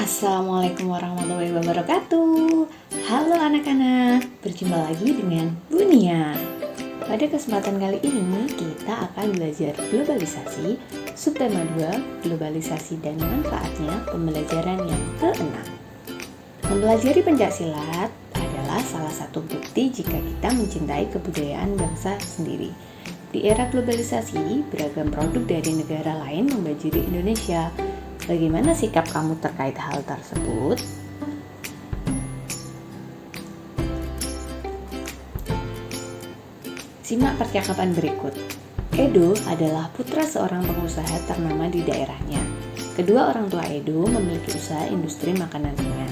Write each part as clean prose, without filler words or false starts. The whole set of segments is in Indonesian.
Assalamualaikum warahmatullahi wabarakatuh. Halo anak-anak, berjumpa lagi dengan Bunia. Pada kesempatan kali ini kita akan belajar globalisasi, subtema 2, globalisasi dan manfaatnya, pembelajaran yang ke-6. Mempelajari pencaksilat adalah salah satu bukti jika kita mencintai kebudayaan bangsa sendiri. Di era globalisasi, beragam produk dari negara lain membanjiri Indonesia. Bagaimana sikap kamu terkait hal tersebut? Simak percakapan berikut. Edo adalah putra seorang pengusaha ternama di daerahnya. Kedua orang tua Edo memiliki usaha industri makanan ringan.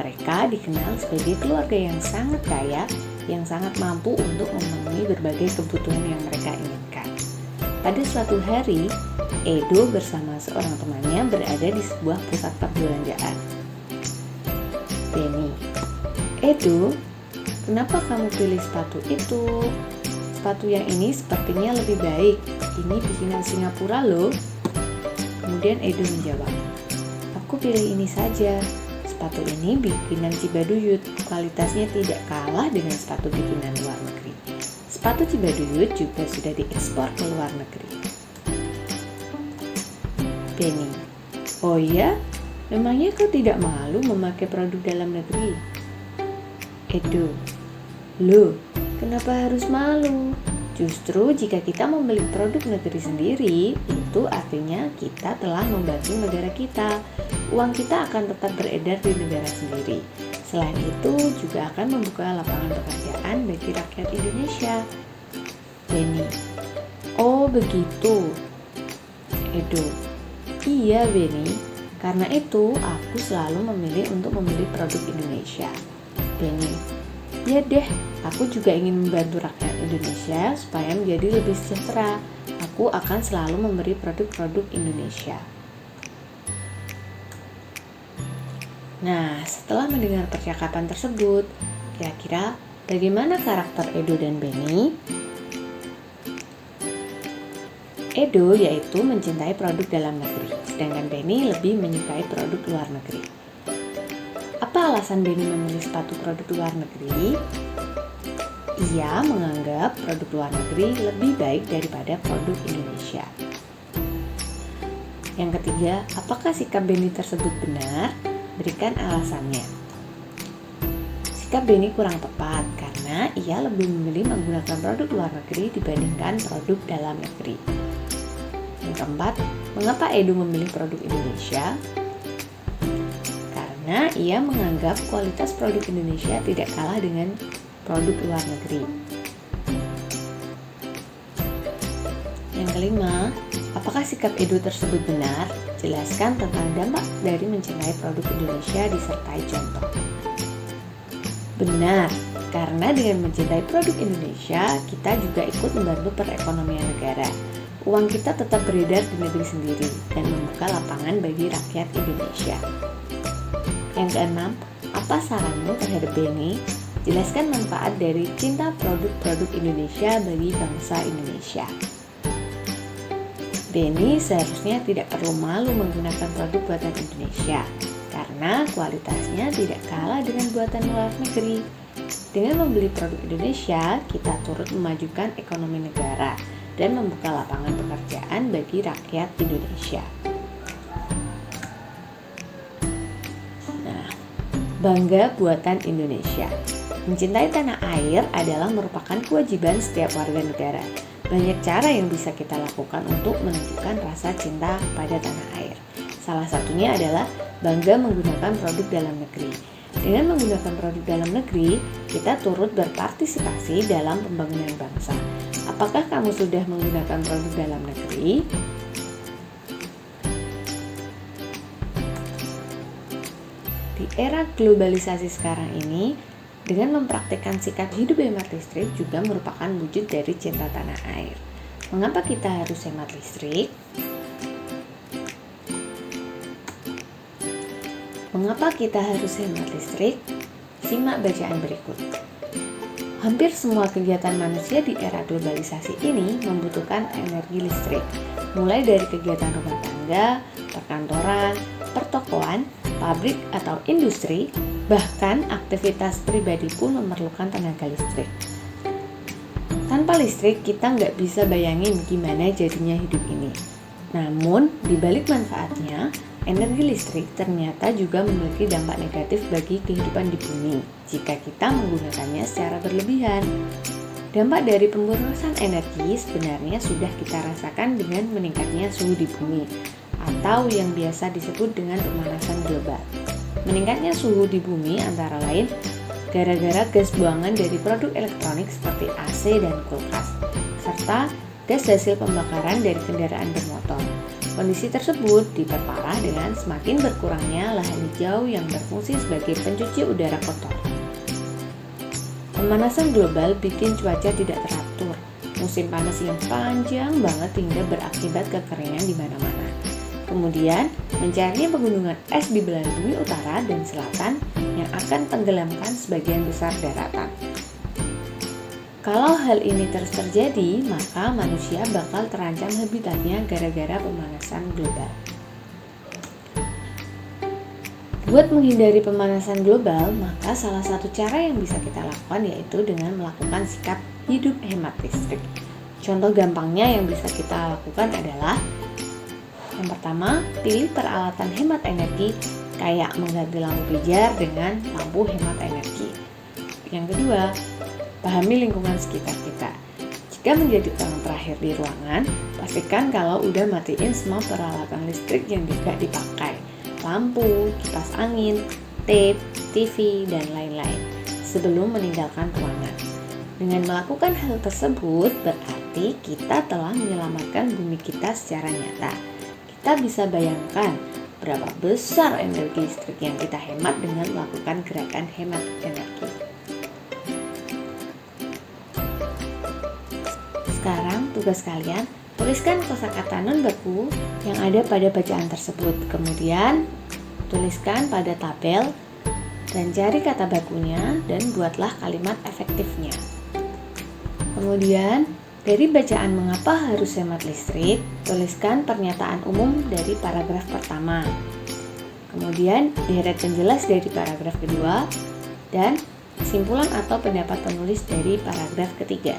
Mereka dikenal sebagai keluarga yang sangat kaya, yang sangat mampu untuk memenuhi berbagai kebutuhan yang mereka inginkan. Pada suatu hari, Edo bersama seorang temannya berada di sebuah pusat perbelanjaan. Benny, Edo, kenapa kamu pilih sepatu itu? Sepatu yang ini sepertinya lebih baik. Ini bikinan Singapura loh. Kemudian Edo menjawab, aku pilih ini saja. Sepatu ini bikinan Cibaduyut. Kualitasnya tidak kalah dengan sepatu bikinan luar negeri. Sepatu Cibaduyut juga sudah diekspor ke luar negeri. Benny, oh iya? Memangnya kau tidak malu memakai produk dalam negeri? Edo, loh, kenapa harus malu? Justru jika kita membeli produk negeri sendiri, itu artinya kita telah membantu negara kita. Uang kita akan tetap beredar di negara sendiri. Selain itu, juga akan membuka lapangan pekerjaan bagi rakyat Indonesia. Benny, oh begitu. Edo, iya Benny, karena itu aku selalu memilih untuk membeli produk Indonesia. Benny, ya deh, aku juga ingin membantu rakyat Indonesia supaya menjadi lebih sejahtera. Aku akan selalu memberi produk-produk Indonesia. Nah, setelah mendengar percakapan tersebut, kira-kira bagaimana karakter Edo dan Benny? Edo yaitu mencintai produk dalam negeri, sedangkan Benny lebih menyukai produk luar negeri. Apa alasan Benny memilih sepatu produk luar negeri? Ia menganggap produk luar negeri lebih baik daripada produk Indonesia. Yang ketiga, apakah sikap Benny tersebut benar? Berikan alasannya. Sikap Benny kurang tepat karena ia lebih memilih menggunakan produk luar negeri dibandingkan produk dalam negeri. Yang keempat, mengapa Edo memilih produk Indonesia? Karena ia menganggap kualitas produk Indonesia tidak kalah dengan produk luar negeri. Yang kelima, apakah sikap Edo tersebut benar? Jelaskan tentang dampak dari mencintai produk Indonesia disertai contoh. Benar, karena dengan mencintai produk Indonesia, kita juga ikut membantu perekonomian negara. Uang kita tetap beredar di negeri sendiri dan membuka lapangan bagi rakyat Indonesia. Yang keenam, apa saranmu terhadap Benny? Jelaskan manfaat dari cinta produk-produk Indonesia bagi bangsa Indonesia. Benny seharusnya tidak perlu malu menggunakan produk buatan Indonesia karena kualitasnya tidak kalah dengan buatan luar negeri. Dengan membeli produk Indonesia, kita turut memajukan ekonomi negara dan membuka lapangan pekerjaan bagi rakyat Indonesia. Nah, bangga buatan Indonesia. Mencintai tanah air adalah merupakan kewajiban setiap warga negara. Banyak cara yang bisa kita lakukan untuk menunjukkan rasa cinta pada tanah air. Salah satunya adalah bangga menggunakan produk dalam negeri. Dengan menggunakan produk dalam negeri, kita turut berpartisipasi dalam pembangunan bangsa. Apakah kamu sudah menggunakan produk dalam negeri? Di era globalisasi sekarang ini, dengan mempraktikkan sikap hidup hemat listrik juga merupakan wujud dari cinta tanah air. Mengapa kita harus hemat listrik? Mengapa kita harus hemat listrik? Simak bacaan berikut. Hampir semua kegiatan manusia di era globalisasi ini membutuhkan energi listrik, mulai dari kegiatan rumah tangga, perkantoran, pertokoan, pabrik atau industri, bahkan aktivitas pribadi pun memerlukan tenaga listrik. Tanpa listrik, kita nggak bisa bayangin gimana jadinya hidup ini. Namun, di balik manfaatnya, energi listrik ternyata juga memiliki dampak negatif bagi kehidupan di bumi jika kita menggunakannya secara berlebihan. Dampak dari pemborosan energi sebenarnya sudah kita rasakan dengan meningkatnya suhu di bumi, atau yang biasa disebut dengan pemanasan global. Meningkatnya suhu di bumi antara lain gara-gara gas buangan dari produk elektronik seperti AC dan kulkas, serta gas hasil pembakaran dari kendaraan bermotor. Kondisi tersebut diperparah dengan semakin berkurangnya lahan hijau yang berfungsi sebagai pencuci udara kotor. Pemanasan global bikin cuaca tidak teratur. Musim panas yang panjang banget hingga berakibat kekeringan di mana-mana. Kemudian, mencarinya pegunungan es di belahan bumi utara dan selatan yang akan tenggelamkan sebagian besar daratan. Kalau hal ini terus terjadi, maka manusia bakal terancam habitatnya gara-gara pemanasan global. Buat menghindari pemanasan global, maka salah satu cara yang bisa kita lakukan yaitu dengan melakukan sikap hidup hemat listrik. Contoh gampangnya yang bisa kita lakukan adalah: yang pertama, pilih peralatan hemat energi kayak mengganti lampu pijar dengan lampu hemat energi. Yang kedua, pahami lingkungan sekitar kita. Jika menjadi orang terakhir di ruangan, pastikan kalau udah matiin semua peralatan listrik yang tidak dipakai. Lampu, kipas angin, tape, TV, dan lain-lain sebelum meninggalkan ruangan. Dengan melakukan hal tersebut, berarti kita telah menyelamatkan bumi kita secara nyata. Kita bisa bayangkan berapa besar energi listrik yang kita hemat dengan melakukan gerakan hemat energi. Sekarang tugas kalian, tuliskan kosakata non baku yang ada pada bacaan tersebut. Kemudian tuliskan pada tabel dan cari kata bakunya dan buatlah kalimat efektifnya. Kemudian dari bacaan mengapa harus hemat listrik, tuliskan pernyataan umum dari paragraf pertama. Kemudian diheret penjelas dari paragraf kedua dan kesimpulan atau pendapat penulis dari paragraf ketiga.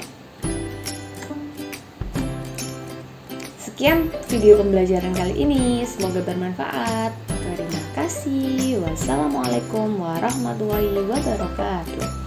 Sekian video pembelajaran kali ini, semoga bermanfaat. Terima kasih. Wassalamualaikum warahmatullahi wabarakatuh.